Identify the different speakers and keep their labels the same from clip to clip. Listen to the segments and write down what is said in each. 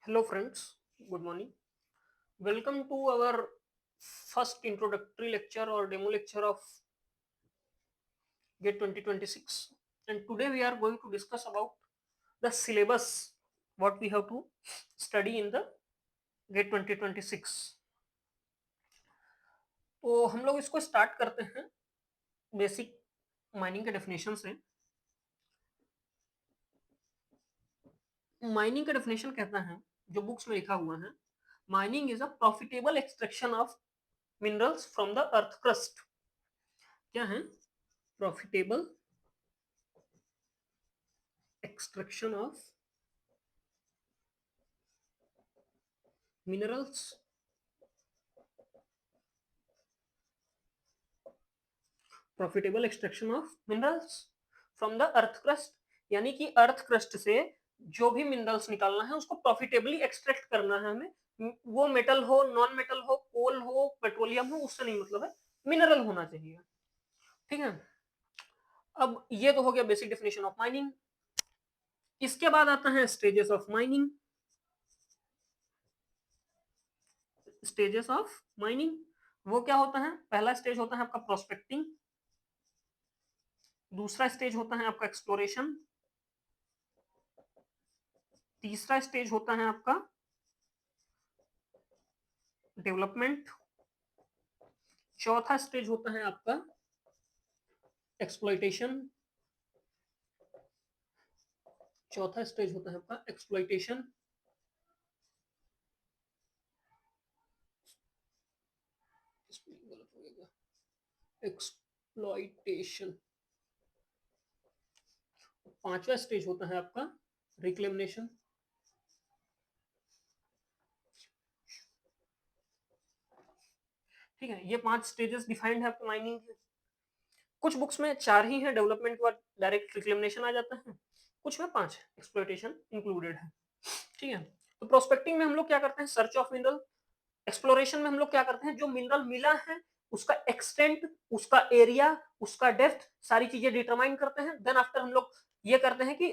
Speaker 1: Hello friends, good morning. Welcome to our first introductory lecture or demo lecture of GATE 2026. And today we are going to discuss about the syllabus, what we have to study in the GATE 2026. तो हम लोग इसको start करते हैं basic mining के definition से। Mining का definition कहता है, जो बुक्स में लिखा हुआ है, mining is a profitable extraction of minerals from the earth crust. क्या है? Profitable extraction of minerals profitable extraction of minerals from the earth crust, यानी कि अर्थ क्रस्ट से जो भी मिनरल्स निकालना है उसको प्रॉफिटेबली एक्सट्रैक्ट करना है हमें। वो मेटल हो, नॉन मेटल हो, कोल हो, पेट्रोलियम हो, उससे नहीं मतलब है, मिनरल होना चाहिए। ठीक है, अब ये तो हो गया बेसिक डेफिनेशन ऑफ माइनिंग। इसके बाद आता है stages of mining. Stages of mining वो क्या होता है? पहला स्टेज होता है आपका प्रोस्पेक्टिंग, दूसरा स्टेज होता है आपका एक्सप्लोरेशन, तीसरा स्टेज होता है आपका डेवलपमेंट, चौथा स्टेज होता है आपका एक्सप्लॉइटेशन, चौथा स्टेज होता है आपका एक्सप्लॉइटेशन, एक्सप्लॉइटेशन, पांचवा स्टेज होता है आपका रिक्लेमिनेशन। ठीक है, ये 5 स्टेजेस डिफाइंड है आपके माइनिंग के। कुछ बुक्स में 4 ही है, डेवलपमेंट के बाद डायरेक्ट रिक्लेमिनेशन आ जाता है, कुछ में 5 है, एक्सप्लॉइटेशन इंक्लूडेड है। ठीक है, तो प्रोस्पेक्टिंग में हम लोग क्या करते हैं? Search of mineral. एक्सप्लोरेशन में हम लोग क्या करते हैं? जो मिनरल मिला है उसका एक्सटेंट, उसका एरिया, उसका डेप्थ, सारी चीजें डिटरमाइन करते हैं। देन आफ्टर हम लोग ये करते हैं कि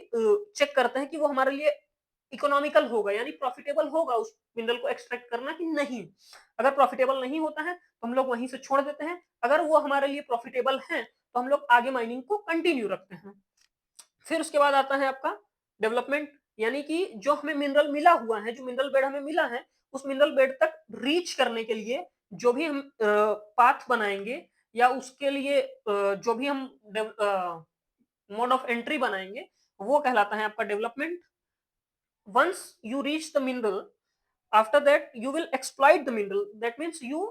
Speaker 1: चेक करते हैं कि वो हमारे लिए इकोनॉमिकल होगा, यानी प्रॉफिटेबल होगा उस मिनरल को एक्सट्रैक्ट करना कि नहीं। अगर प्रॉफिटेबल नहीं होता है तो हम लोग वहीं से छोड़ देते हैं। अगर वो हमारे लिए प्रॉफिटेबल है तो हम लोग आगे माइनिंग को कंटिन्यू रखते हैं। फिर उसके बाद आता है आपका डेवलपमेंट, यानी कि जो हमें मिनरल मिला हुआ है, जो मिनरल बेड हमें मिला है, उस मिनरल बेड तक रीच करने के लिए जो भी हम पाथ बनाएंगे या उसके लिए जो भी हम मोड ऑफ एंट्री बनाएंगे, वो कहलाता है आपका development. once you reach the mineral, after that you will exploit the mineral, that means you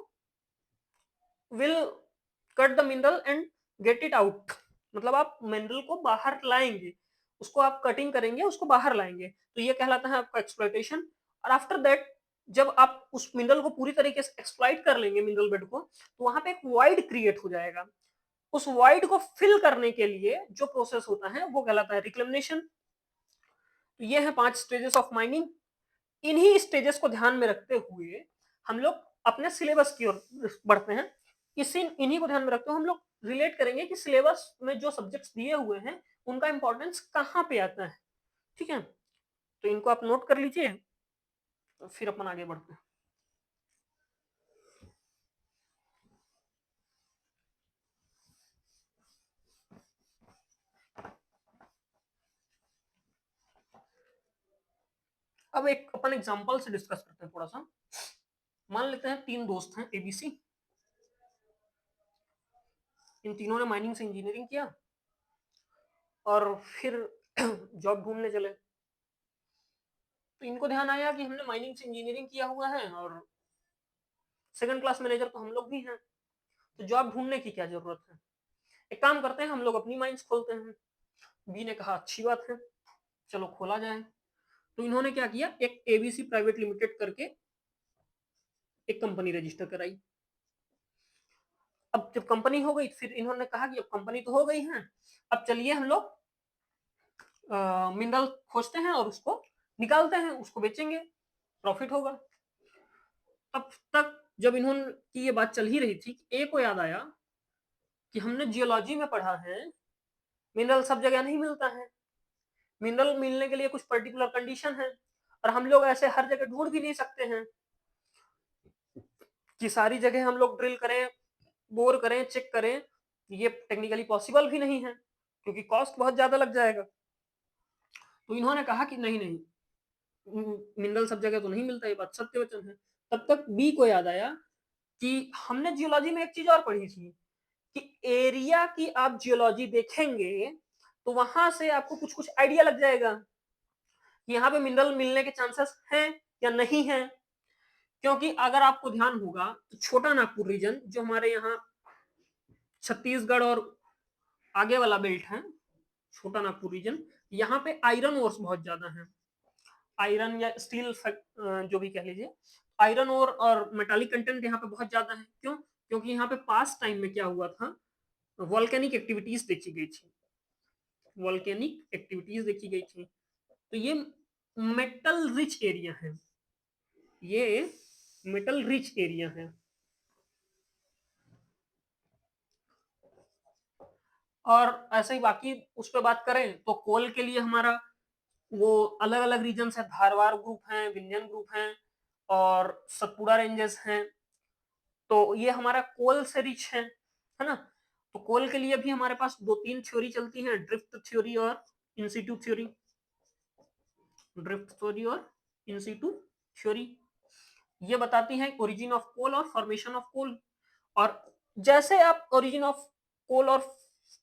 Speaker 1: will cut the mineral and get it out। मतलब आप मिनरल को बाहर लाएंगे, उसको आप कटिंग करेंगे, उसको बाहर लाएंगे, तो ये कहलाता है आपका एक्सप्लॉइटेशन। और आफ्टर दैट जब आप उस मिनरल को पूरी तरीके से एक्सप्लॉइट कर लेंगे, मिनरल बेड को, तो वहां पे एक वाइड क्रिएट हो जाएगा। उस वाइड को फिल करने के लिए जो प्रोसेस होता है वो कहलाता है रिक्लेमिनेशन। तो ये है 5 स्टेजेस ऑफ माइनिंग। इन्हीं स्टेजेस को ध्यान में रखते हुए हम लोग अपने सिलेबस की ओर बढ़ते हैं। इन्हीं को ध्यान में रखते हुए हम लोग रिलेट करेंगे कि सिलेबस में जो सब्जेक्ट्स दिए हुए हैं उनका इंपॉर्टेंस कहाँ पे आता है। ठीक है, तो इनको आप नोट कर लीजिए, तो फिर अपन आगे बढ़ते हैं। अब एक अपन एग्जांपल से डिस्कस करते हैं थोड़ा सा। मान लेते हैं 3 दोस्त हैं एबीसी, इन तीनों ने माइनिंग से इंजीनियरिंग किया और फिर जॉब ढूंढने चले। तो इनको ध्यान आया कि हमने माइनिंग से इंजीनियरिंग किया हुआ है और सेकंड क्लास मैनेजर तो हम लोग भी हैं, तो जॉब ढूंढने की क्या जरूरत है, एक काम करते हैं हम लोग अपनी माइंस खोलते हैं। बी ने कहा अच्छी बात है, चलो खोला जाए। तो इन्होंने क्या किया, एक एबीसी प्राइवेट लिमिटेड करके एक कंपनी रजिस्टर कराई। अब जब कंपनी हो गई फिर इन्होंने कहा कि अब कंपनी तो हो गई है, अब चलिए हम लोग मिनरल खोजते हैं और उसको निकालते हैं, उसको बेचेंगे, प्रॉफिट होगा। तब तक जब इन्होंने की ये बात चल ही रही थी, ए को याद आया कि हमने जियोलॉजी में पढ़ा है मिनरल सब जगह नहीं मिलता है, मिनरल मिलने के लिए कुछ पर्टिकुलर कंडीशन है। और हम लोग ऐसे हर जगह ढूंढ भी नहीं सकते हैं कि सारी जगह हम लोग ड्रिल करें, बोर करें, चेक करें। ये टेक्निकली पॉसिबल भी नहीं है क्योंकि कॉस्ट बहुत ज्यादा लग जाएगा। तो इन्होंने कहा कि नहीं नहीं, मिनरल सब जगह तो नहीं मिलता, ये बात सत्य वचन है। तब तक बी को याद आया कि हमने जियोलॉजी में एक चीज और पढ़ी थी कि एरिया की आप जियोलॉजी देखेंगे तो वहां से आपको कुछ कुछ आइडिया लग जाएगा कि यहाँ पे मिनरल मिलने के चांसेस हैं या नहीं है। क्योंकि अगर आपको ध्यान होगा तो छोटा नागपुर रीजन जो हमारे यहाँ छत्तीसगढ़ और आगे वाला बेल्ट है, छोटा नागपुर रीजन, यहाँ पे आयरन ओर्स बहुत ज्यादा है। आयरन या स्टील जो भी कह लीजिए, आयरन ओर और मेटालिक कंटेंट यहाँ पे बहुत ज्यादा है। क्यों? क्योंकि यहाँ पे पास टाइम में क्या हुआ था, वॉल्केनिक एक्टिविटीज देखी गई थी, वॉल्केनिक एक्टिविटीज देखी गई थी। तो ये मेटल रिच एरिया है, ये मेटल रिच एरिया है। और ऐसे ही बाकी उस पर बात करें तो कोल के लिए हमारा वो अलग अलग रीजन है, धारवाड़ ग्रुप है, विंध्यन ग्रुप है और सतपुड़ा रेंजेस हैं। तो ये हमारा कोल से रिच है ना। तो कोल के लिए भी हमारे पास दो तीन थ्योरी चलती हैं, ड्रिफ्ट थ्योरी और इंसिटू थ्योरी। ड्रिफ्ट थ्योरी और इंसिटू थ्योरी ये बताती हैं ओरिजिन ऑफ कोल और फॉर्मेशन ऑफ कोल। और जैसे आप ओरिजिन ऑफ कोल और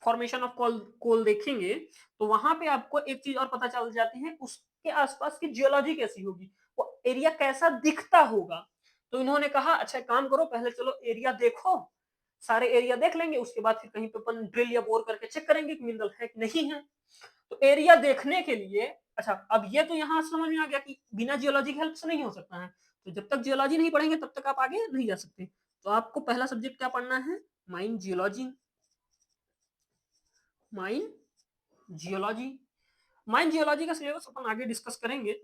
Speaker 1: फॉर्मेशन ऑफ कोल देखेंगे तो वहां पे आपको एक चीज और पता चल जाती है, उसके आसपास की जियोलॉजी कैसी होगी, वो एरिया कैसा दिखता होगा। तो इन्होंने कहा अच्छा काम करो, पहले चलो एरिया देखो, सारे एरिया देख लेंगे, उसके बाद फिर कहीं पे अपन ड्रिल या बोर करके चेक करेंगे कि मिनरल है कि नहीं है। तो एरिया देखने के लिए अच्छा, अब ये तो यहाँ समझ में आ गया कि बिना जियोलॉजी की हेल्प से नहीं हो सकता है। तो जब तक जियोलॉजी नहीं पढ़ेंगे तब तक आप आगे नहीं जा सकते। तो आपको पहला सब्जेक्ट क्या पढ़ना है, mine geology. Mine geology, mine geology का सिलेबस अपन आगे डिस्कस करेंगे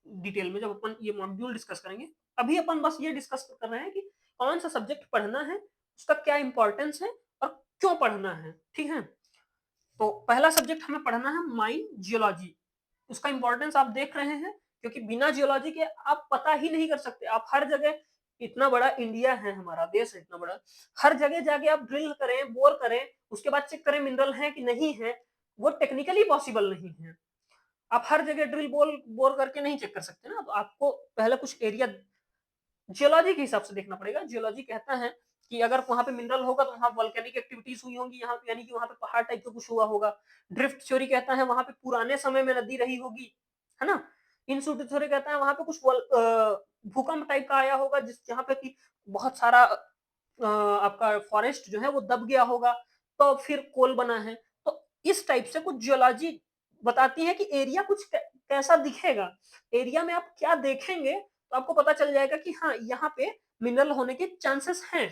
Speaker 1: डिटेल में जब अपन ये मॉड्यूल डिस्कस करेंगे। अभी अपन बस ये डिस्कस कर रहे हैं कि कौन सा सब्जेक्ट पढ़ना है, उसका क्या इंपॉर्टेंस है और क्यों पढ़ना है। ठीक है, तो पहला सब्जेक्ट हमें पढ़ना है माइन जियोलॉजी। उसका इंपॉर्टेंस आप देख रहे हैं क्योंकि बिना जियोलॉजी के आप पता ही नहीं कर सकते। आप हर जगह, इतना बड़ा इंडिया है, हमारा देश है इतना बड़ा, हर जगह जाके आप ड्रिल करें, बोर करें, उसके बाद चेक करें मिनरल है कि नहीं है, वो टेक्निकली पॉसिबल नहीं है। आप हर जगह ड्रिल बोर करके नहीं चेक कर सकते ना। तो आपको पहले कुछ एरिया जियोलॉजी के हिसाब से देखना पड़ेगा। जियोलॉजी कहता है कि अगर वहां पे मिनरल होगा तो वहां वॉल्केनिक एक्टिविटीज हुई होंगी, यहाँ यानी कि वहां पे पहाड़ टाइप का कुछ हुआ होगा। ड्रिफ्ट थ्योरी कहता है वहां पे पुराने समय में नदी रही होगी, है ना। इंसिटू थ्योरी कहता है वहां पे कुछ भूकंप टाइप का आया होगा, जिस जहाँ पे कि बहुत सारा आपका फॉरेस्ट जो है वो दब गया होगा, तो फिर कोल बना है। तो इस टाइप से कुछ जियोलॉजी बताती है कि एरिया कुछ कैसा दिखेगा, एरिया में आप क्या देखेंगे तो आपको पता चल जाएगा कि हाँ यहाँ पे मिनरल होने के चांसेस हैं।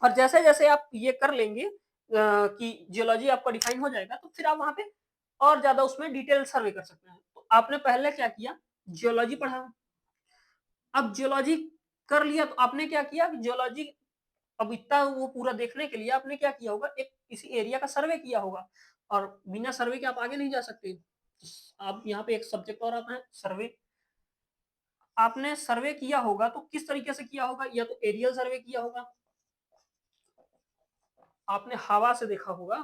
Speaker 1: और जैसे जैसे आप ये कर लेंगे कि जियोलॉजी आपका डिफाइन हो जाएगा तो फिर आप वहां पे और ज्यादा उसमें डिटेल सर्वे कर सकते हैं। तो आपने पहले क्या किया, जियोलॉजी पढ़ा। अब जियोलॉजी कर लिया तो आपने क्या किया, जियोलॉजी अब इतना वो पूरा देखने के लिए आपने क्या किया होगा, एक किसी एरिया का सर्वे किया होगा। और बिना सर्वे के आप आगे नहीं जा सकते। आप यहाँ पे एक सब्जेक्ट और आता है सर्वे। आपने सर्वे किया होगा तो किस तरीके से किया होगा, या तो एरियल सर्वे किया होगा, आपने हवा से देखा होगा,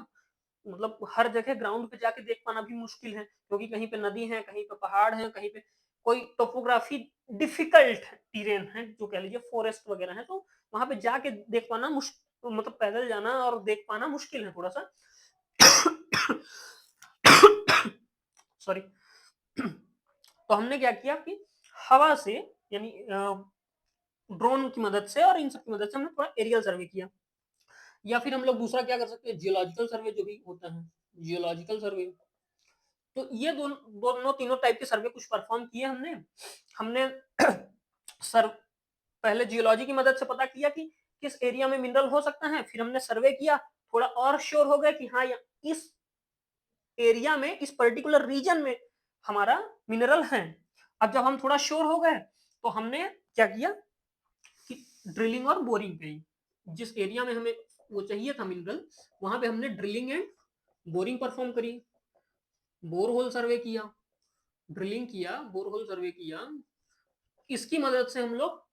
Speaker 1: मतलब हर जगह ग्राउंड पे जाके देख पाना भी मुश्किल है क्योंकि कहीं पे नदी है, कहीं पे पहाड़ है, कहीं पे कोई टोपोग्राफी डिफिकल्ट टीरेन है जो कह लीजिए फॉरेस्ट वगैरह है, तो वहां पे जाके देख पाना मुश्किल, मतलब पैदल जाना और देख पाना मुश्किल है थोड़ा सा। सॉरी। तो हमने क्या किया कि हवा से यानी ड्रोन की मदद से और इन सब की मदद से हमने थोड़ा एरियल सर्वे किया। या फिर हम लोग दूसरा क्या कर सकते हैं, जियोलॉजिकल सर्वे जो भी होता है, जियोलॉजिकल सर्वे। तो ये दोनों तीनों टाइप के सर्वे कुछ परफॉर्म किए हमने। हमने सर पहले जियोलॉजी की मदद से पता किया कि किस एरिया में मिनरल हो सकता है, फिर हमने सर्वे किया, थोड़ा और श्योर हो गए कि हाँ इस एरिया में, इस पर्टिकुलर रीजन में हमारा मिनरल है। अब जब हम थोड़ा श्योर हो गए तो हमने क्या किया कि ड्रिलिंग और बोरिंग करी। जिस एरिया में हमें वो चाहिए था मिनरल, वहां पे हमने ड्रिलिंग एंड बोरिंग परफॉर्म करी, बोर होल सर्वे किया, ड्रिलिंग किया, बोरहोल सर्वे किया, इसकी मदद से हम लोग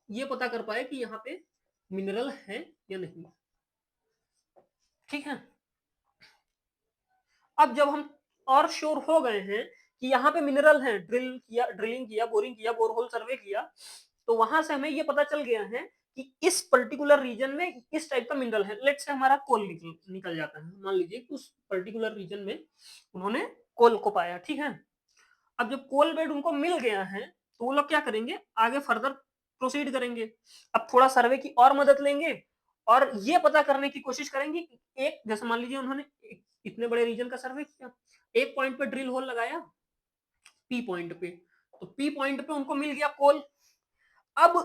Speaker 1: ये पता कर पाए कि यहाँ पे मिनरल है या नहीं। ठीक है, अब जब हम और श्योर हो गए हैं कि यहाँ पे मिनरल है, ड्रिलिंग किया, बोरिंग किया, बोरहोल सर्वे किया, तो वहां से हमें ये पता चल गया है कि इस पर्टिकुलर रीजन में इस टाइप का मिनरल है। लेट से हमारा कोल निकल जाता है, मान लीजिए कि उस पर्टिकुलर रीजन में उन्होंने कोल को पाया। ठीक है, अब जब कोल बेड उनको मिल गया है तो वो लोग क्या करेंगे, आगे फर्दर प्रोसीड करेंगे। अब थोड़ा सर्वे की और मदद लेंगे और ये पता करने की कोशिश करेंगे कि एक, जैसे मान लीजिए उन्होंने इतने बड़े रीजन का सर्वे किया, एक पॉइंट पे ड्रिल होल लगाया, पी पॉइंट पे, तो पी पॉइंट पे उनको मिल गया कोल। अब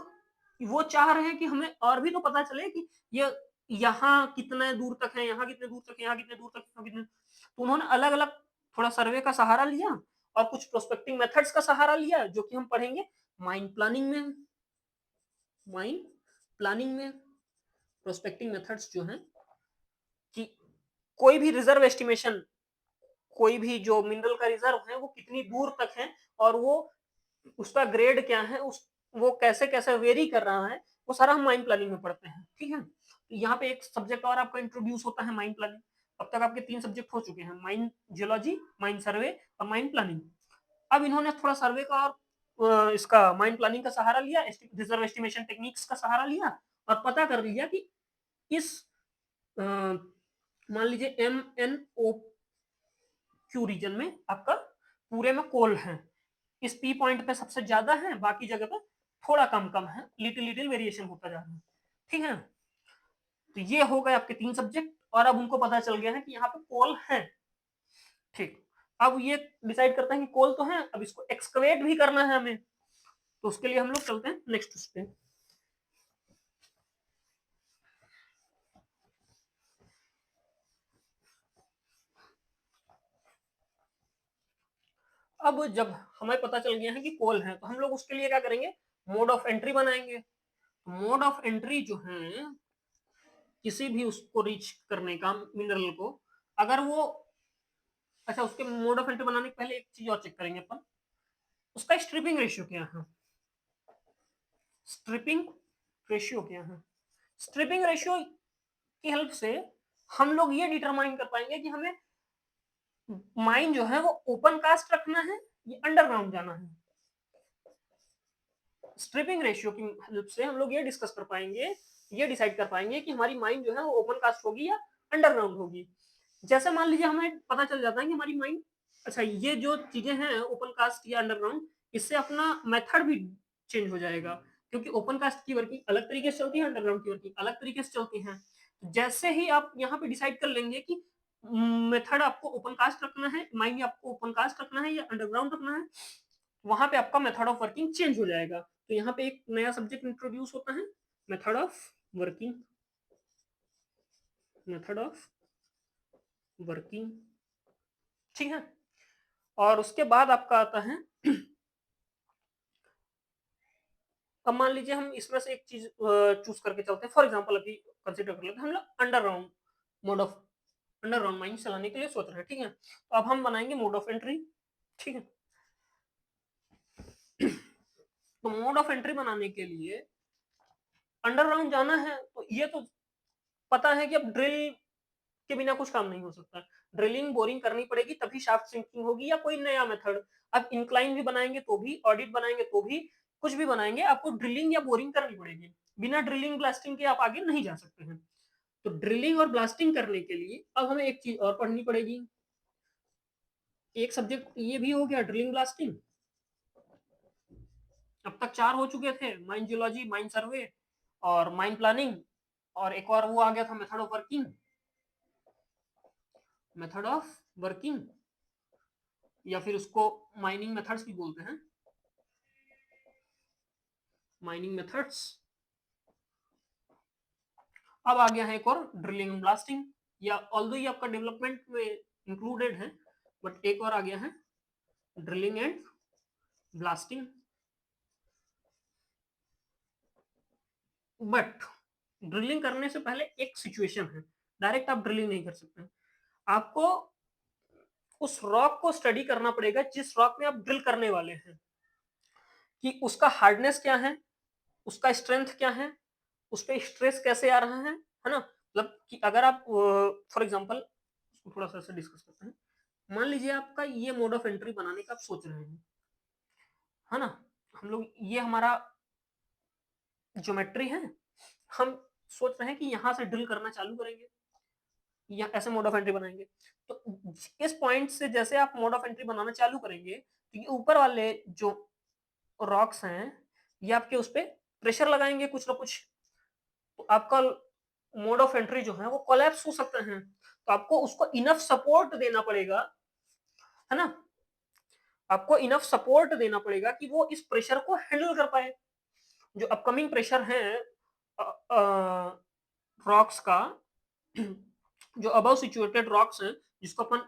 Speaker 1: वो चाह रहे हैं कि हमें और भी तो पता चले कि ये यहाँ कितने दूर तक है, यहाँ कितने दूर तक है, यहाँ कितने दूर तक, यहाँ कितने, तो उन्होंने अलग अलग थोड़ा सर्वे का सहारा लिया और कुछ प्रोस्पेक्टिंग मेथड्स का सहारा लिया, जो कि हम पढ़ेंगे माइन प्लानिंग में। माइन प्लानिंग में प्रोस्पेक्टिंग मेथड्स जो हैं कि कोई भी रिजर्व एस्टिमेशन, कोई भी जो मिनरल का रिजर्व है वो कितनी दूर तक है और वो उसका ग्रेड क्या है, उस वो कैसे कैसे वेरी कर रहा है, वो सारा हम माइन प्लानिंग में पढ़ते हैं। ठीक है, यहाँ पे एक सब्जेक्ट और आपका इंट्रोड्यूस होता है, माइन प्लानिंग। अब तक आपके 3 सब्जेक्ट हो चुके हैं, माइन जियोलॉजी, माइन सर्वे और माइन प्लानिंग। अब इन्होंने थोड़ा सर्वे का और इसका माइन प्लानिंग का सहारा लिया, रिजर्व एस्टिमेशन टेक्निक्स का सहारा लिया और पता कर लिया कि इस मान लीजिए MnO रीजन में आपका पूरे में कोल है, इस पी पॉइंट पे सबसे ज्यादा है, बाकी जगह पे थोड़ा कम कम है, लिटिल लिटिल वेरिएशन होता जा रहा है। ठीक है, तो ये हो गए आपके 3 सब्जेक्ट और अब उनको पता चल गया है कि यहाँ पे कोल है। ठीक, अब ये डिसाइड करते हैं कि कोल तो है, अब इसको एक्सकवेट भी करना है हमें, तो उसके लिए हम लोग चलते हैं नेक्स्ट स्टेप। अब जब हमें पता चल गया है कि कोल है तो हम लोग उसके लिए क्या करेंगे, मोड ऑफ एंट्री बनाएंगे। मोड ऑफ एंट्री जो है किसी भी उसको रीच करने का मिनरल को, अगर वो, अच्छा उसके मोड ऑफ एंट्री बनाने के पहले एक चीज और चेक करेंगे अपन, उसका स्ट्रिपिंग रेशियो क्या है। स्ट्रिपिंग रेशियो क्या है, स्ट्रिपिंग रेशियो की हेल्प से हम लोग ये डिटरमाइन कर पाएंगे कि हमें माइन जो है वो ओपन कास्ट रखना है या अंडरग्राउंड जाना है। स्ट्रिपिंग रेशियो की हेल्प से हम लोग ये डिस्कस कर पाएंगे, ये डिसाइड कर पाएंगे कि हमारी माइन जो है वो ओपन कास्ट होगी या अंडरग्राउंड होगी। जैसे मान लीजिए हमें पता चल जाता है कि हमारी माइन, अच्छा ये जो चीजें हैं ओपन कास्ट या अंडरग्राउंड, इससे अपना मेथड भी चेंज हो जाएगा, क्योंकि ओपन कास्ट की वर्किंग अलग तरीके से चलती है, अंडरग्राउंड की वर्किंग अलग तरीके से चलती है। जैसे ही आप यहाँ पे डिसाइड कर लेंगे कि मेथड आपको ओपन कास्ट रखना है, माइन आपको ओपन कास्ट रखना है या अंडरग्राउंड रखना है, वहां पे आपका मेथड ऑफ वर्किंग चेंज हो जाएगा। तो यहाँ पे एक नया सब्जेक्ट इंट्रोड्यूस होता है, method of working. Method of working, ठीक है, और उसके बाद आपका आता है, अब मान लीजिए हम इसमें से एक चीज चूज करके चलते हैं। फॉर एग्जांपल अभी कंसीडर कर लेते हैं हम लोग underground mode of, underground mine चलाने के लिए सोच रहे हैं। ठीक है, तो अब हम बनाएंगे मोड ऑफ एंट्री। ठीक है, तो मोड ऑफ एंट्री बनाने के लिए अंडरग्राउंड जाना है, तो ये तो पता है कि अब ड्रिल के बिना कुछ काम नहीं हो सकता, ड्रिलिंग बोरिंग करनी पड़ेगी तभी शाफ्ट सिंकिंग होगी या कोई नया मेथड। अब इंक्लाइन भी बनाएंगे तो भी, ऑडिट बनाएंगे तो भी, कुछ भी बनाएंगे आपको ड्रिलिंग या बोरिंग करनी पड़ेगी, बिना ड्रिलिंग ब्लास्टिंग के आप आगे नहीं जा सकते हैं। तो ड्रिलिंग और ब्लास्टिंग करने के लिए अब हमें एक चीज और पढ़नी पड़ेगी। एक सब्जेक्ट ये भी हो गया ड्रिलिंग ब्लास्टिंग, अब तक 4 हो चुके थे, माइन जियोलॉजी, माइन सर्वे और माइन प्लानिंग, और एक और वो आ गया था method of working. Method of working या फिर उसको माइनिंग मेथड्स भी बोलते हैं, माइनिंग मेथड्स। अब आ गया है एक और ड्रिलिंग एंड ब्लास्टिंग, या ऑल्दो ये आपका डेवलपमेंट में इंक्लूडेड है, बट एक और आ गया है drilling and blasting. But drilling करने से पहले एक सिचुएशन है, डायरेक्ट आप ड्रिलिंग नहीं कर सकते, आपको उस रॉक को स्टडी करना पड़ेगा जिस रॉक में आप ड्रिल करने वाले हैं, कि उसका हार्डनेस क्या है, उसका स्ट्रेंथ क्या है, उस पे स्ट्रेस कैसे आ रहा है ना? मतलब कि अगर आप फॉर एग्जांपल थोड़ा सा डिस्कस करते हैं। मान लीजिए आपका ये मोड ऑफ एंट्री बनाने का आप सोच रहे हैं, है ना? हम लोग ये हमारा ज्योमेट्री है, हम सोच रहे हैं कि यहाँ से ड्रिल करना चालू करेंगे या ऐसे मोड ऑफ एंट्री बनाएंगे। तो इस पॉइंट से जैसे आप मोड ऑफ एंट्री बनाना चालू करेंगे, तो ये ऊपर वाले जो रॉक्स हैं, ये आपके उस पे प्रेशर लगाएंगे कुछ ना कुछ, तो आपका मोड ऑफ एंट्री जो है वो कोलैप्स हो सकते हैं। तो आपको उसको इनफ सपोर्ट देना पड़ेगा, है ना? आपको इनफ सपोर्ट देना पड़ेगा कि वो इस प्रेशर को हैंडल कर पाए। जो अपकमिंग प्रेशर है रॉक्स का, जो अबव सिचुएटेड रॉक्स हैं, जिसको अपन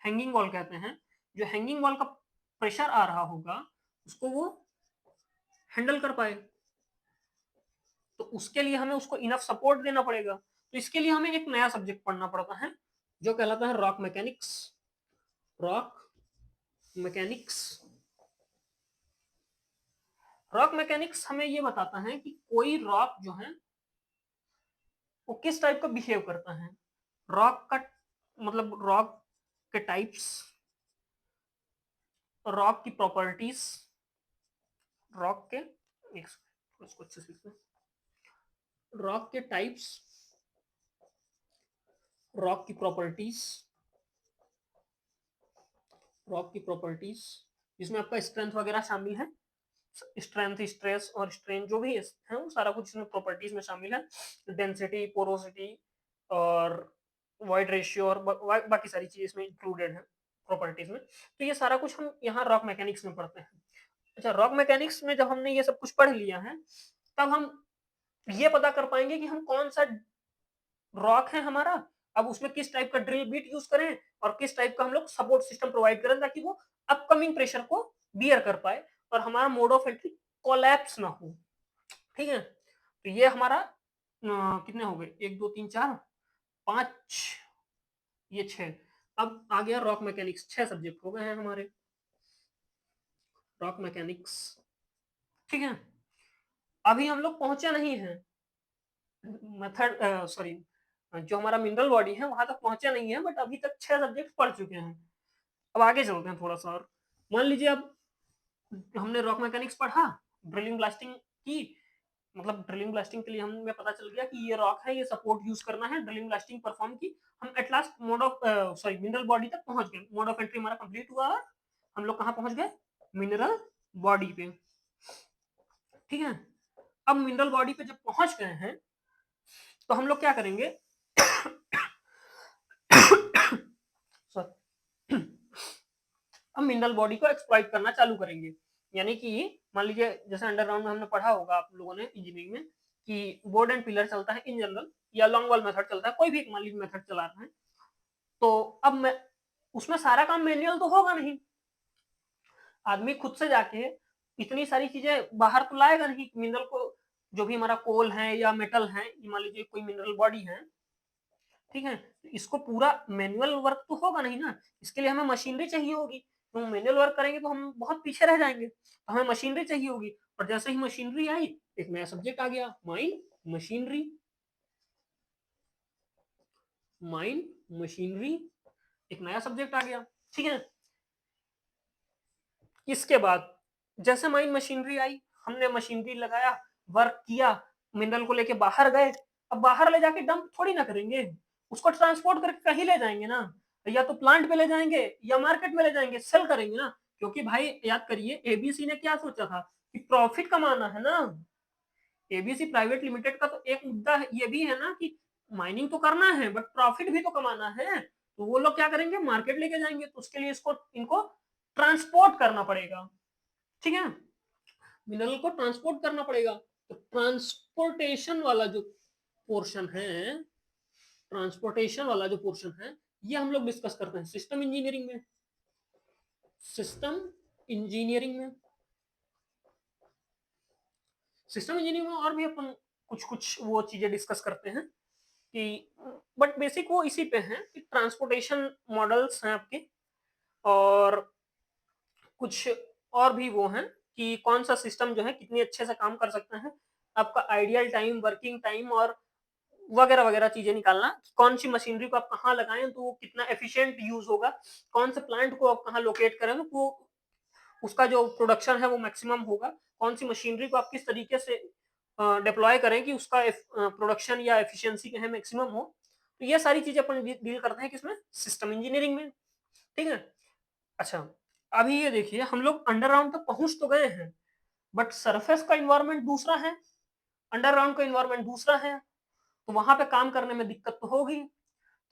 Speaker 1: हैंगिंग वॉल कहते हैं, जो हैंगिंग वॉल का प्रेशर आ रहा होगा उसको वो हैंडल कर पाए, तो उसके लिए हमें उसको इनफ सपोर्ट देना पड़ेगा। तो इसके लिए हमें एक नया सब्जेक्ट पढ़ना पड़ता है जो कहलाता है rock mechanics. Rock mechanics rock mechanics हमें ये बताता है कि कोई रॉक जो है वो किस टाइप का बिहेव करता है। रॉक का मतलब रॉक के टाइप्स, रॉक की प्रॉपर्टीज, रॉक के इसको अच्छे से रॉक के टाइप्स, रॉक की प्रॉपर्टीज, रॉक की प्रॉपर्टीज जिसमें आपका स्ट्रेंथ वगैरह शामिल है, स्ट्रेंथ स्ट्रेस और स्ट्रेन जो भी है वो सारा कुछ इसमें प्रॉपर्टीज में शामिल है। डेंसिटी, पोरोसिटी और वॉइड रेशियो और बाकी सारी चीजें इसमें इंक्लूडेड है प्रॉपर्टीज में। तो ये सारा कुछ हम यहाँ रॉक मैकेनिक्स में पढ़ते हैं। अच्छा, रॉक मैकेनिक्स में जब हमने ये सब कुछ पढ़ लिया है, तब हम ये पता कर पाएंगे कि हम कौन सा रॉक है हमारा, अब उसमें किस टाइप का ड्रिल बिट यूज करें और किस टाइप का हम लोग सपोर्ट सिस्टम प्रोवाइड करें ताकि वो अपकमिंग प्रेशर को बियर कर पाए और हमारा मोड ऑफ एंट्री कोलैप्स ना हो। ठीक है, तो ये हमारा कितने हो गए, 1 2 3 4 5, ये 6। अब आ गया रॉक मैकेनिक्स, 6 सब्जेक्ट हो गए हैं हमारे रॉक मैकेनिक्स। ठीक है, अभी हम लोग पहुंचे नहीं है मेथड, सॉरी, जो हमारा मिनरल बॉडी है वहां तक पहुंचे नहीं है, बट अभी तक 6 सब्जेक्ट पढ़ चुके हैं। अब आगे चलते हैं थोड़ा सा और। मान लीजिए अब हमने रॉक मैकेनिक्स पढ़ा, ड्रिलिंग ब्लास्टिंग की, मतलब ड्रिलिंग ब्लास्टिंग के लिए हमें पता चल गया कि ये रॉक है, ये सपोर्ट यूज करना है, ड्रिलिंग ब्लास्टिंग परफॉर्म की, हम at last mode of sorry mineral body तक पहुंच गए, मोड ऑफ एंट्री हमारा कंप्लीट हुआ और हम लोग कहाँ पहुंच गए, मिनरल बॉडी पे। ठीक है, अब मिनरल बॉडी पे जब पहुंच गए हैं तो हम लोग क्या करेंगे, हम मिनरल बॉडी को एक्सप्लॉइट करना चालू करेंगे। यानी कि मान लीजिए जैसे अंडरग्राउंड में हमने पढ़ा होगा आप लोगों ने इंजीनियरिंग में कि बोर्ड एंड पिलर चलता है इन जनरल, या लॉन्ग वॉल मेथड चलता है, कोई भी मान लीजिए मेथड चला रहे हैं, तो अब मैं उसमें सारा काम मैनुअल तो होगा नहीं, आदमी खुद से जाके इतनी सारी चीजें बाहर तो लाएगा नहीं। मिनरल को, जो भी हमारा कोल है या मेटल है, मान लीजिए कोई मिनरल बॉडी है, ठीक है, इसको पूरा मैनुअल वर्क तो होगा नहीं ना, इसके लिए हमें मशीनरी चाहिए होगी। तो मैनुअल वर्क करेंगे तो हम बहुत पीछे रह जाएंगे, तो हमें मशीनरी चाहिए होगी। और जैसे ही मशीनरी आई, एक नया सब्जेक्ट आ गया, माइन मशीनरी। माइन मशीनरी एक नया सब्जेक्ट आ गया। ठीक है, इसके बाद जैसे माइन मशीनरी आई, हमने मशीनरी लगाया, वर्क किया, मिनरल को लेके बाहर गए। अब बाहर ले जाके डंप थोड़ी ना करेंगे, उसको ट्रांसपोर्ट करके कहीं ले जाएंगे ना, या तो प्लांट पे ले जाएंगे या मार्केट में ले जाएंगे, सेल करेंगे ना। क्योंकि भाई याद करिए, एबीसी ने क्या सोचा था कि प्रॉफिट कमाना है ना। एबीसी प्राइवेट लिमिटेड का तो एक मुद्दा ये भी है ना कि माइनिंग तो करना है बट प्रॉफिट भी तो कमाना है। तो वो लोग क्या करेंगे, मार्केट लेके जाएंगे, तो उसके लिए इसको इनको ट्रांसपोर्ट करना पड़ेगा। ठीक है, मिनरल को ट्रांसपोर्ट करना पड़ेगा। तो ट्रांसपोर्टेशन वाला जो पोर्शन है, ट्रांसपोर्टेशन वाला जो पोर्शन है, ये हम लोग डिस्कस करते हैं सिस्टम इंजीनियरिंग में। सिस्टम इंजीनियरिंग में सिस्टम इंजीनियरिंग में और भी अपन कुछ कुछ वो चीजें डिस्कस करते हैं कि, बट बेसिक वो इसी पे है कि ट्रांसपोर्टेशन मॉडल्स हैं आपके, और कुछ और भी वो हैं कि कौन सा सिस्टम जो है कितनी अच्छे से काम कर सकता है, आपका आइडियल टाइम, वर्किंग टाइम और वगैरह वगैरह चीजें निकालना, कौन सी मशीनरी को आप कहाँ लगाएं तो वो कितना एफिशिएंट यूज होगा, कौन से प्लांट को आप कहाँ लोकेट करें तो उसका जो प्रोडक्शन है वो मैक्सिमम होगा, कौन सी मशीनरी को आप किस तरीके से डिप्लॉय करें कि उसका प्रोडक्शन या एफिशिएंसी जो है मैक्सिमम हो। तो ये सारी चीजें अपन डील करते हैं किसमें, सिस्टम इंजीनियरिंग में। ठीक है। अच्छा, अभी ये देखिए हम लोग अंडरग्राउंड तक पहुंच तो गए हैं, बट सरफेस का इन्वायरमेंट दूसरा है, अंडरग्राउंड का इन्वायरमेंट दूसरा है, तो वहां पे काम करने में दिक्कत तो होगी।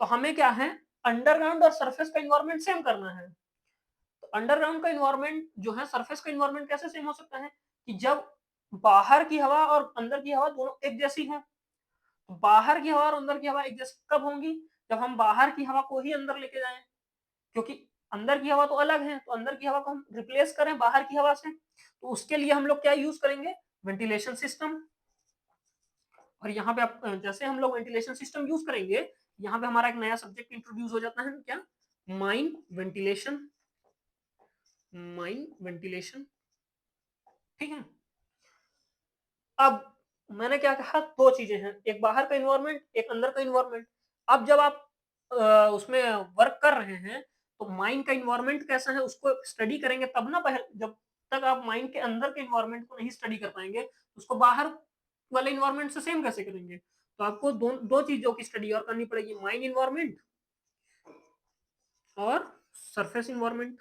Speaker 1: तो हमें क्या है, अंडरग्राउंड और सरफेस का इन्वायरमेंट सेम करना है। तो अंडरग्राउंड का इन्वायरमेंट जो है, सरफेस का इन्वायरमेंट कैसे सेम हो सकता है कि जब बाहर की हवा और अंदर की हवा दोनों एक जैसी हो। तो बाहर की हवा और अंदर की हवा एक जैसी कब होंगी, जब हम बाहर की हवा को ही अंदर लेके जाएं, क्योंकि अंदर की हवा तो अलग है, तो अंदर की हवा को हम रिप्लेस करें बाहर की हवा से, तो उसके लिए हम लोग क्या यूज करेंगे, वेंटिलेशन सिस्टम। और यहाँ पे आप जैसे हम लोग वेंटिलेशन सिस्टम यूज करेंगे, यहाँ पे हमारा एक नया सब्जेक्ट इंट्रोड्यूस हो जाता है, क्या, माइन वेंटिलेशन। माइन वेंटिलेशन, ठीक है। अब मैंने क्या कहा, दो चीजें हैं, एक बाहर का इन्वायरमेंट, एक अंदर का इन्वायरमेंट। अब जब आप उसमें वर्क कर रहे हैं तो माइन का इन्वायरमेंट कैसा है उसको स्टडी करेंगे तब ना, पहले जब तक आप माइन के अंदर के इन्वायरमेंट को नहीं स्टडी कर पाएंगे, उसको बाहर वाले इन्वायरमेंट से सेम कैसे करेंगे। तो आपको दो चीजों की स्टडी और करनी पड़ेगी, माइन इन्वायरमेंट और सरफेस इन्वायरमेंट।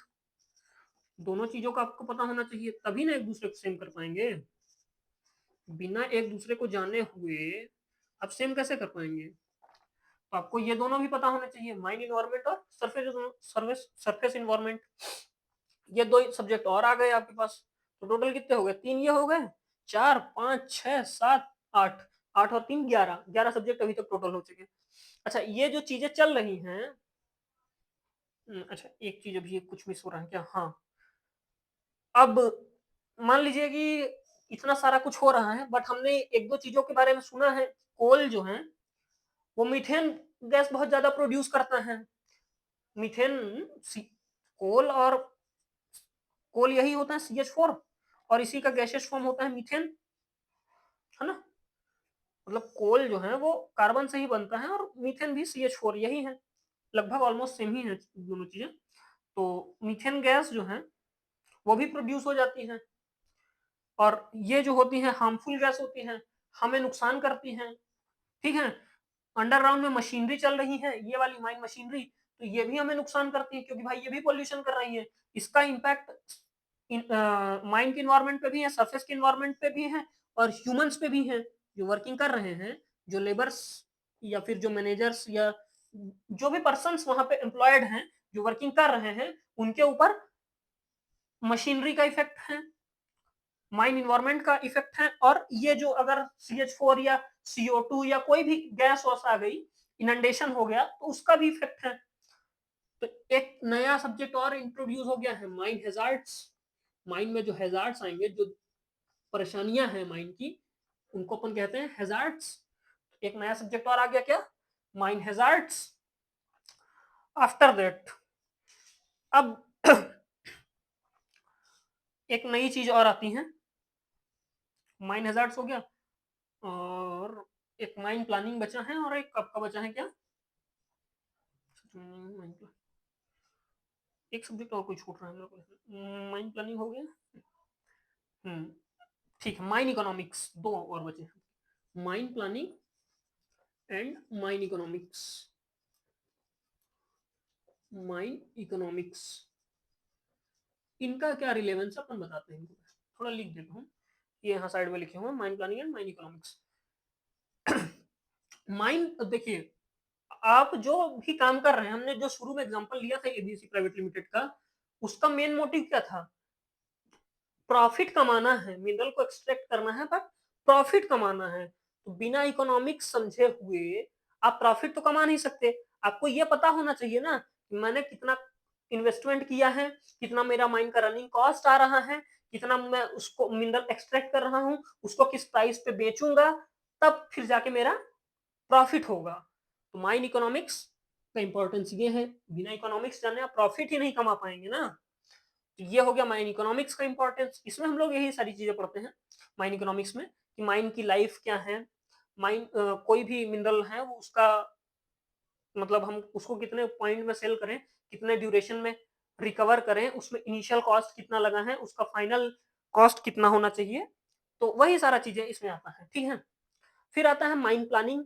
Speaker 1: दोनों चीजों का आपको पता होना चाहिए, तभी ना एक दूसरे को सेम कर पाएंगे। बिना एक दूसरे को जाने हुए आप सेम कैसे कर पाएंगे। तो आपको ये दोनों भी पता होने चाहिए, माइन इन्वायरमेंट और सरफेस इन्वायरमेंट। ये दो सब्जेक्ट और आ गए आपके पास, तो टोटल कितने हो गए, तीन ये हो गए, 4 5 6 7 8, 8 और 3 11, 11 सब्जेक्ट अभी तक टोटल हो चुके हैं। अच्छा, ये जो चीजें चल रही हैं, अच्छा एक चीज अभी कुछ मिस हो रहा है क्या, हाँ। अब मान लीजिए कि इतना सारा कुछ हो रहा है, बट हमने एक दो चीजों के बारे में सुना है, कोल जो है वो मीथेन गैस बहुत ज्यादा प्रोड्यूस करता है। मीथेन, कोल और कोल यही होता है CH4, और इसी का गैसियस फॉर्म होता है मीथेन, है ना। मतलब कोल जो है वो कार्बन से ही बनता है और मीथेन भी CH4 यही है, लगभग ऑलमोस्ट सेम ही है दोनों चीजें। तो मीथेन गैस जो है वो भी प्रोड्यूस हो जाती है, और ये जो होती है हार्मफुल गैस होती है, हमें नुकसान करती हैं। ठीक है। अंडरग्राउंड में मशीनरी चल रही है, ये वाली माइन मशीनरी, तो ये भी हमें नुकसान करती है, क्योंकि भाई ये भी पोल्यूशन कर रही है। इसका इम्पैक्ट माइन के इन्वायरमेंट पे भी है, सरफेस के इन्वायरमेंट पे भी है, और ह्यूमंस पे भी है, जो वर्किंग कर रहे हैं, जो लेबर्स या फिर जो मैनेजर्स या जो भी पर्सन वहां पे एम्प्लॉयड हैं, जो वर्किंग कर रहे हैं, उनके ऊपर मशीनरी का इफेक्ट है, माइन इन्वायरमेंट का इफेक्ट है, और ये जो अगर CH4 या CO2 या कोई भी गैस वैस आ गई, इनंडेशन हो गया, तो उसका भी इफेक्ट है। तो एक नया सब्जेक्ट और इंट्रोड्यूस हो गया है, माइन हैजार्ड्स। माइन में जो हैजार्ड्स आएंगे, जो परेशानियां हैं माइन की, उनको अपन कहते हैं हैजार्ड्स। एक नया सब्जेक्ट और आ गया, क्या, माइन हैजार्ड्स। आफ्टर दैट अब एक नई चीज और आती है, माइन हैजार्ड्स हो गया, और एक माइन प्लानिंग बचा है, और एक कब का बचा है, क्या, एक सब्जेक्ट और कोई छूट रहा है मेरे को, माइन प्लानिंग हो गया। ठीक है, माइन इकोनॉमिक्स दो और बचे हैं, mine planning and mine economics. Mine economics, इनका क्या रिलेवेंस है अपन बताते हैं, थोड़ा लिख देता हूँ, ये यहाँ साइड में लिखे हुए mine planning and mine economics. Mine, देखिए आप जो भी काम कर रहे हैं, हमने जो शुरू में एग्जांपल लिया था ABC प्राइवेट लिमिटेड का, उसका मेन मोटिव क्या था, प्रॉफिट कमाना है, मिनरल को एक्सट्रैक्ट करना है, बट प्रॉफिट कमाना है। तो बिना इकोनॉमिक्स समझे हुए आप प्रॉफिट तो कमा नहीं सकते। आपको ये पता होना चाहिए ना कि मैंने कितना इन्वेस्टमेंट किया है, कितना मेरा माइन का रनिंग कॉस्ट आ रहा है, कितना मैं उसको मिनरल एक्सट्रैक्ट कर रहा हूँ, उसको किस प्राइस पे बेचूंगा, तब फिर जाके मेरा प्रॉफिट होगा। तो माइन इकोनॉमिक्स का इंपॉर्टेंस ये है, बिना इकोनॉमिक्स जाने आप प्रॉफिट ही नहीं कमा पाएंगे ना। तो ये हो गया माइन इकोनॉमिक्स का इंपॉर्टेंस। इसमें हम लोग यही सारी चीजें पढ़ते हैं माइन इकोनॉमिक्स में, कि माइन की लाइफ क्या है, माइन कोई भी मिनरल है वो उसका मतलब हम उसको कितने पॉइंट में सेल करें, कितने ड्यूरेशन में रिकवर करें, उसमें इनिशियल कॉस्ट कितना लगा है, उसका फाइनल कॉस्ट कितना होना चाहिए, तो वही सारा चीजें इसमें आता है। ठीक है, फिर आता है माइन प्लानिंग।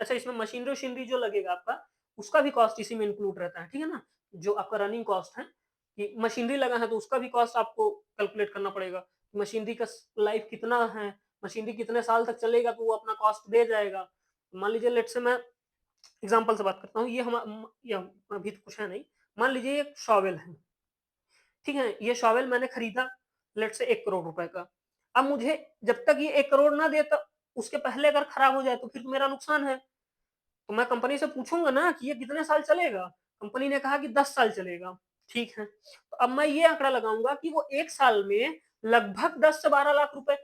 Speaker 1: अच्छा, इसमें मशीनरी वशीनरी जो लगेगा आपका, उसका भी कॉस्ट इसी में इंक्लूड रहता है। ठीक है ना, जो आपका रनिंग कॉस्ट है, कि मशीनरी लगा है तो उसका भी कॉस्ट आपको कैलकुलेट करना पड़ेगा। मशीनरी का लाइफ कितना है, मशीनरी कितने साल तक चलेगा, तो वो अपना कॉस्ट दे जाएगा। मान लीजिए लेट से मैं एग्जांपल से बात करता हूँ, ये अभी तो कुछ है नहीं, मान लीजिए एक शॉवेल है। ठीक है, ये शॉवेल मैंने खरीदा लेट से 1 करोड़ रुपए का। अब मुझे जब तक ये 1 करोड़ ना दे, तो उसके पहले अगर खराब हो जाए तो फिर तो मेरा नुकसान है। तो मैं कंपनी से पूछूंगा ना कि ये कितने साल चलेगा। कंपनी ने कहा कि 10 साल चलेगा। ठीक है, तो अब मैं ये आंकड़ा लगाऊंगा कि वो 1 साल में लगभग 10 से 12 लाख रुपए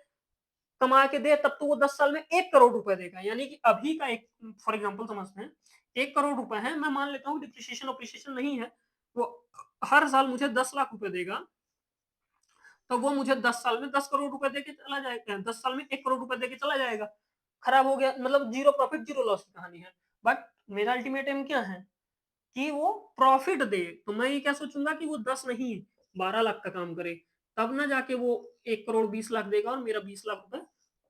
Speaker 1: कमा के दे, तब तो वो 10 साल में 1 करोड़ रुपए देगा। यानी कि अभी का एक फॉर एग्जाम्पल समझते हैं, 1 करोड़ रुपए है, मैं मान लेता हूँ डिप्रिशिएशन ऑप्रिशिएशन नहीं है, वो हर साल मुझे 10 लाख रुपए देगा, तो वो मुझे 10 साल में 10 करोड़ रुपए देके चला जाएगा, 10 साल में 1 करोड़ रुपए देके चला जाएगा। खराब हो गया मतलब जीरो प्रॉफिट जीरो लॉस की कहानी है। बट मेरा अल्टीमेट एम क्या है कि वो प्रॉफिट दे। तो मैं ये क्या सोचूंगा कि वो 10 नहीं 12 लाख का काम करे, तब ना जाके वो 1 करोड़ 20 लाख देगा और मेरा 20 लाख रुपए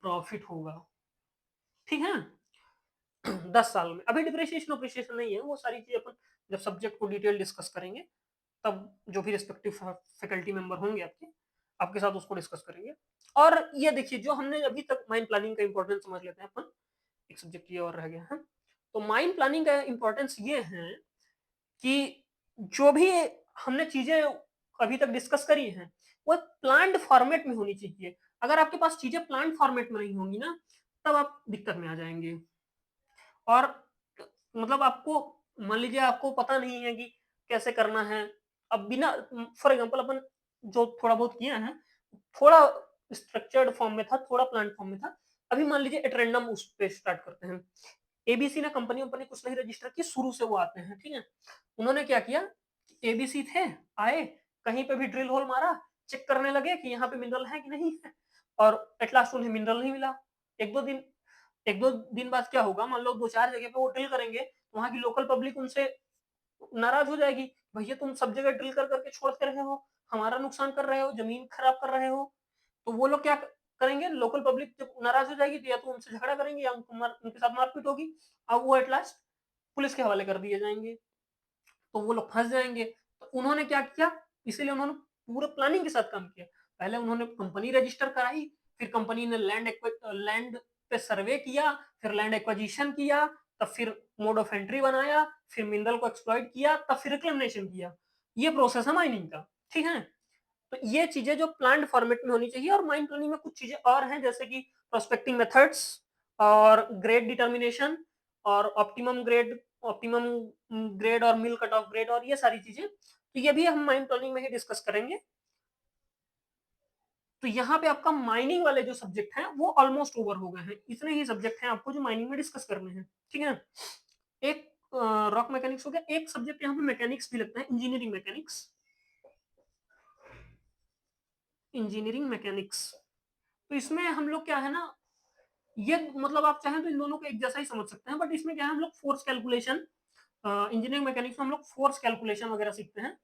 Speaker 1: प्रॉफिट होगा। ठीक है, 10 साल में। अभी डिप्रिसिएशन अप्रिसिएशन नहीं है, वो सारी चीज अपन जब सब्जेक्ट को डिटेल डिस्कस करेंगे, तब जो भी रिस्पेक्टिव फैकल्टी मेंबर होंगे आपके साथ उसको डिस्कस करेंगे। और ये देखिए, जो हमने अभी तक माइंड प्लानिंग का इंपॉर्टेंस समझ लेते हैं अपन, एक सब्जेक्ट ये और रह गया है। तो माइंड प्लानिंग का इंपॉर्टेंस ये है कि जो भी हमने चीजें अभी तक डिस्कस करी हैं, वो प्लान्ड फॉर्मेट में होनी चाहिए। अगर आपके पास चीजें प्लान्ड फॉर्मेट में नहीं होंगी ना, तब आप दिक्कत में आ जाएंगे। और मतलब आपको मान लीजिए आपको पता नहीं है कि कैसे करना है, अब बिना फॉर एग्जांपल अपन जो थोड़ा बहुत किया है, थोड़ा स्ट्रक्चर्ड फॉर्म में था, थोड़ा प्लान फॉर्म में था। अभी मान लीजिए एट रैंडम उस पे स्टार्ट करते हैं। एबीसी ना कंपनी कंपनी कुछ नहीं रजिस्टर की, शुरू से वो आते हैं। ठीक है, उन्होंने क्या किया, एबीसी थे, आए, कहीं पे भी ड्रिल होल मारा, चेक करने लगे कि यहाँ पे मिनरल है कि नहीं है, और एट लास्ट उन्हें मिनरल नहीं मिला। एक दो दिन एक दो दिन बाद क्या होगा, मान लो 2-4 जगह पे वो ड्रिल करेंगे, तो वहां की लोकल पब्लिक उनसे नाराज हो जाएगी, भैया तुम सब जगह ड्रिल कर करके छोड़ कर रहे हो, हमारा नुकसान कर रहे हो, जमीन खराब कर रहे हो। तो वो लोग क्या करेंगे, लोकल पब्लिक जब नाराज हो जाएगी, तो या तो उनसे झगड़ा करेंगे या उनके साथ मारपीट होगी। अब वो एट लास्ट पुलिस के हवाले कर दिए जाएंगे, तो वो लोग फंस जाएंगे। तो उन्होंने क्या किया, इसीलिए उन्होंने पूरे प्लानिंग के साथ काम किया। पहले उन्होंने कंपनी रजिस्टर कराई, फिर कंपनी ने लैंड पे सर्वे किया, फिर लैंड एक्विजिशन किया, तब फिर मोड ऑफ एंट्री बनाया, फिर मिनरल को एक्सप्लॉइट किया, तब फिर रिक्लेमेशन किया। ये प्रोसेस है माइनिंग का। ठीक है, तो ये चीजें जो प्लान्ड फॉर्मेट में होनी चाहिए। और माइन प्लानिंग में कुछ चीजें और हैं, जैसे कि प्रोस्पेक्टिंग मेथड्स और ग्रेड डिटर्मिनेशन और ऑप्टिमम ग्रेड और मिल कट ऑफ ग्रेड और ये सारी चीजें, तो ये भी हम माइन प्लानिंग में ही डिस्कस करेंगे। तो यहाँ पे आपका माइनिंग वाले जो सब्जेक्ट हैं वो ऑलमोस्ट ओवर हो गए हैं। इतने ही सब्जेक्ट हैं आपको जो माइनिंग में डिस्कस करने हैं। ठीक है, एक रॉक मैकेनिक्स हो गया, एक सब्जेक्ट यहाँ पे मैकेनिक्स भी लगता है, इंजीनियरिंग मैकेनिक्स। इंजीनियरिंग मैकेनिक्स, तो इसमें हम लोग क्या है ना, ये मतलब आप चाहें तो इन दोनों को एक जैसा ही समझ सकते हैं, बट इसमें क्या है, हम लोग फोर्स कैलकुलेशन, इंजीनियरिंग मैकेनिक्स में हम लोग फोर्स कैलकुलेशन वगैरह सीखते हैं।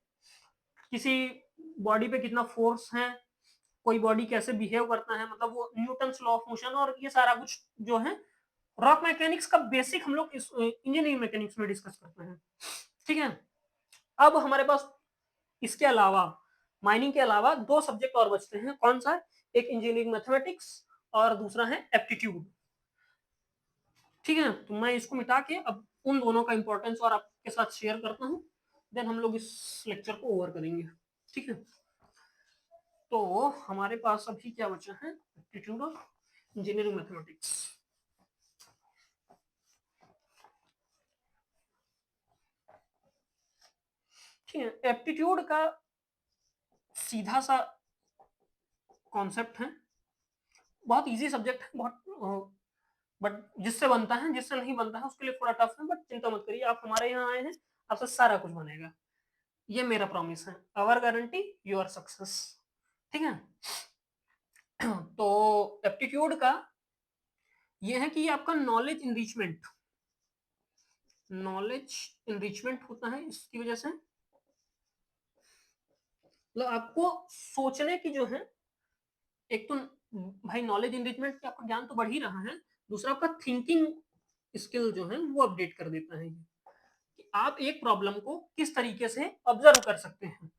Speaker 1: किसी बॉडी पे कितना फोर्स है, कोई बॉडी कैसे बिहेव करता है, मतलब वो न्यूटन्स लॉ ऑफ मोशन और ये सारा कुछ जो है रॉक मैकेनिक्स का बेसिक हम लोग इस इंजीनियरिंग मैकेनिक्स में डिस्कस करते हैं। ठीक है, अब हमारे पास इसके अलावा, माइनिंग के अलावा दो सब्जेक्ट और बचते हैं। कौन सा, एक इंजीनियरिंग मैथमेटिक्स और दूसरा है एप्टीट्यूड। ठीक है, तो मैं इसको मिटा के अब उन दोनों का इंपॉर्टेंस और आपके साथ शेयर करता हूँ, देन हम लोग इस लेक्चर को ओवर करेंगे। ठीक है, तो हमारे पास अभी क्या बचा है, एप्टीट्यूड और इंजीनियरिंग मैथमेटिक्स। ठीक है, एप्टीट्यूड का सीधा सा कॉन्सेप्ट है, बहुत इजी सब्जेक्ट है, बहुत बट जिससे बनता है, जिससे नहीं बनता है उसके लिए थोड़ा टफ है, बट चिंता मत करिए, आप हमारे यहाँ आए हैं, आपसे सारा कुछ बनेगा, ये मेरा प्रॉमिस है, आवर गारंटी योर सक्सेस। ठीक है। तो एप्टीट्यूड का ये है कि ये आपका नॉलेज इनरिचमेंट होता है, इसकी वजह से मतलब आपको सोचने की जो है, एक तो भाई नॉलेज इनरिचमेंट से आपका ज्ञान तो बढ़ ही रहा है, दूसरा आपका थिंकिंग स्किल जो है वो अपडेट कर देता है, कि आप एक प्रॉब्लम को किस तरीके से ऑब्जर्व कर सकते हैं।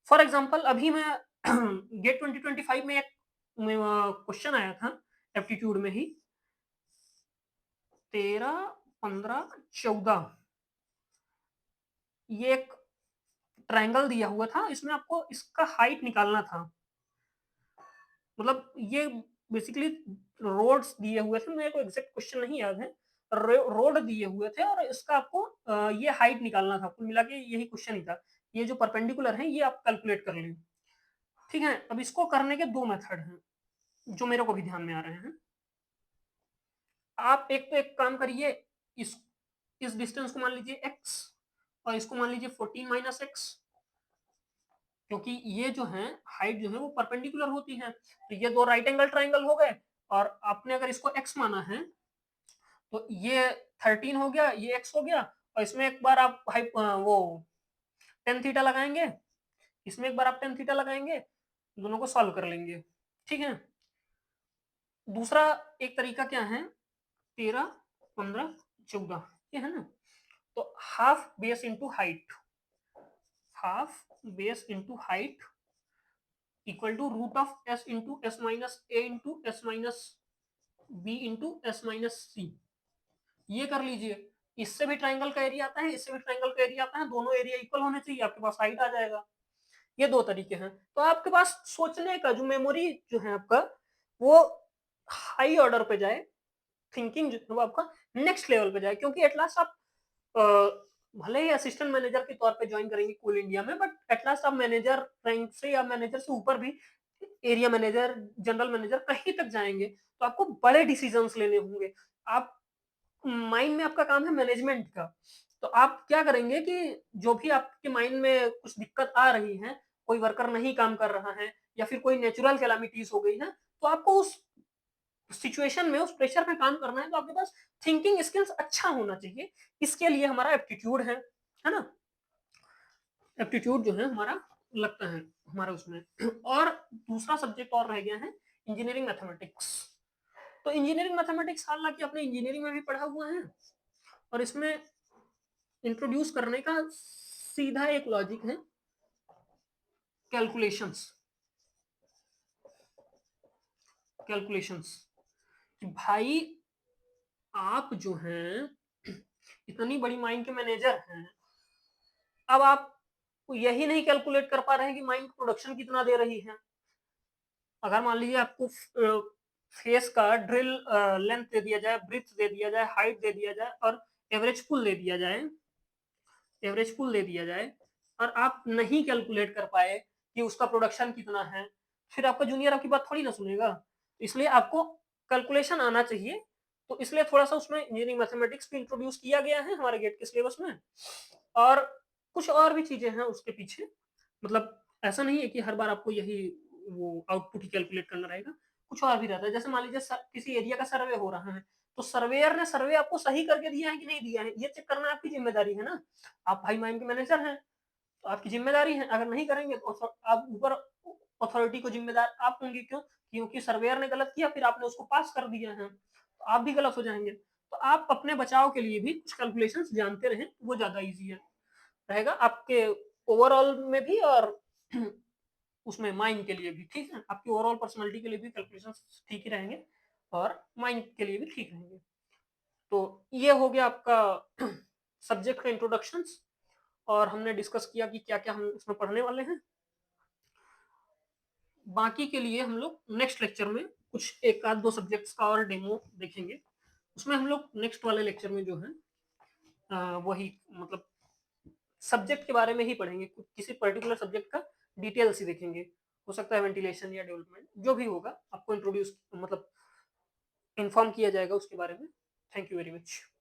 Speaker 1: फॉर एग्जाम्पल अभी मैं गेट 2025 में एक क्वेश्चन आया था एप्टीट्यूड में ही, 13, 15, 14, ये एक ट्रायंगल दिया हुआ था, इसमें आपको इसका हाइट निकालना था। मतलब ये बेसिकली रोड्स दिए हुए थे, मेरे को एग्जैक्ट क्वेश्चन नहीं याद है, रोड दिए हुए थे और इसका आपको ये हाइट निकालना था, कुल मिला के यही क्वेश्चन ही था। ये जो परपेंडिकुलर है ये आप कैलकुलेट कर लें। ठीक है, अब इसको करने के दो मेथड हैं जो मेरे को भी ध्यान में आ रहे हैं। आप एक तो एक काम करिए, इस डिस्टेंस को मान लीजिए x और इसको मान लीजिए 14 माइनस एक्स, क्योंकि ये जो है हाइट जो है वो परपेंडिकुलर होती है, तो ये दो राइट एंगल ट्राइंगल हो गए, और आपने अगर इसको x माना है तो ये 13 हो गया, ये x हो गया, और इसमें एक बार आप वो टेन थीटा लगाएंगे, इसमें एक बार आप टेन थीटा लगाएंगे, दोनों को सॉल्व कर लेंगे। ठीक है। दूसरा एक तरीका क्या है, 13, 15, 14, ये है ना, तो half base into height equal to root of S into S minus A into S minus B into S minus C, ये कर लीजिए। इससे भी ट्राइंगल का एरिया आता है, इससे भी ट्राइंगल का एरिया आता है, दोनों एरिया इक्वल होने चाहिए, आपके पास हाइट आ जाएगा। ये दो तरीके हैं, तो आपके पास सोचने का जो मेमोरी जो है आपका वो हाई ऑर्डर पे जाए, थिंकिंग जो है वो आपका नेक्स्ट लेवल पे जाए, क्योंकि एट लास्ट आप भले ही असिस्टेंट मैनेजर के तौर पे ज्वाइन करेंगे कोल इंडिया में, बट एट लास्ट आप मैनेजर रैंक से या मैनेजर से ऊपर भी एरिया मैनेजर, जनरल मैनेजर कहीं तक जाएंगे, तो आपको बड़े डिसीजंस लेने होंगे। आप माइंड में आपका काम है मैनेजमेंट का, तो आप क्या करेंगे कि जो भी आपके माइंड में कुछ दिक्कत आ रही है, कोई वर्कर नहीं काम कर रहा है या फिर कोई नेचुरल कैलामिटीज हो गई है, तो आपको उस सिचुएशन में, उस प्रेशर में काम करना है, तो आपके पास थिंकिंग स्किल्स अच्छा होना चाहिए। इसके लिए हमारा एप्टीट्यूड है ना, एप्टीट्यूड जो है हमारा लगता है हमारा उसमें। और दूसरा सब्जेक्ट और रह गया है इंजीनियरिंग मैथमेटिक्स। तो इंजीनियरिंग मैथमेटिक्स हालांकि अपने इंजीनियरिंग में भी पढ़ा हुआ है, और इसमें इंट्रोड्यूस करने का सीधा एक लॉजिक है, कैलकुलेशंस। कैलकुलेशंस कि भाई आप जो हैं इतनी बड़ी माइंड के मैनेजर हैं, अब आप यही नहीं कैलकुलेट कर पा रहे हैं कि माइंड प्रोडक्शन कितना दे रही है। अगर मान लीजिए आपको फेस का ड्रिल लेंथ दे दिया जाए, ब्रिथ दे दिया जाए, हाइट दे दिया जाए, और एवरेज पुल दे दिया जाए, और आप नहीं कैलकुलेट कर पाए कि उसका प्रोडक्शन कितना है, फिर आपका जूनियर आपकी बात थोड़ी ना सुनेगा। इसलिए आपको कैलकुलेशन आना चाहिए, तो इसलिए थोड़ा सा उसमें इंजीनियरिंग मैथमेटिक्स भी इंट्रोड्यूस किया गया है हमारे गेट के सिलेबस में। और कुछ और भी चीजें हैं उसके पीछे, मतलब ऐसा नहीं है कि हर बार आपको यही वो आउटपुट ही कैलकुलेट करना रहेगा, कुछ और भी रहता है। जैसे मान लीजिए किसी एरिया का सर्वे हो रहा है, तो सर्वेयर ने सर्वे आपको सही करके दिया है कि नहीं दिया है, ये चेक करना आपकी जिम्मेदारी है ना। आप हाई माइंड के मैनेजर हैं, तो आपकी जिम्मेदारी है, अगर नहीं करेंगे तो आप ऊपर अथॉरिटी को जिम्मेदार आप होंगे। क्यों? क्योंकि सर्वेयर ने गलत किया, फिर आपने उसको पास कर दिया है, तो आप भी गलत हो जाएंगे। तो आप अपने बचाव के लिए भी कुछ कैलकुलेशंस जानते रहें, वो ज्यादा ईजी है रहेगा आपके ओवरऑल में भी, और उसमें माइंड के लिए भी ठीक है, आपकी ओवरऑल पर्सनालिटी के लिए भी कैलकुलेशंस ठीक ही रहेंगे, और माइंड के लिए भी ठीक रहेंगे। तो ये हो गया आपका सब्जेक्ट का इंट्रोडक्शंस, और हमने डिस्कस किया कि क्या क्या हम उसमें पढ़ने वाले हैं। बाकी के लिए हम लोग नेक्स्ट लेक्चर में कुछ एक आध दो सब्जेक्ट्स का और डेमो देखेंगे, उसमें हम लोग नेक्स्ट वाले लेक्चर में जो है वही मतलब सब्जेक्ट के बारे में ही पढ़ेंगे, किसी पर्टिकुलर सब्जेक्ट का डिटेल्स ही देखेंगे। हो सकता है वेंटिलेशन या डेवलपमेंट जो भी होगा आपको इंट्रोड्यूस मतलब इन्फॉर्म किया जाएगा उसके बारे में। Thank you very much.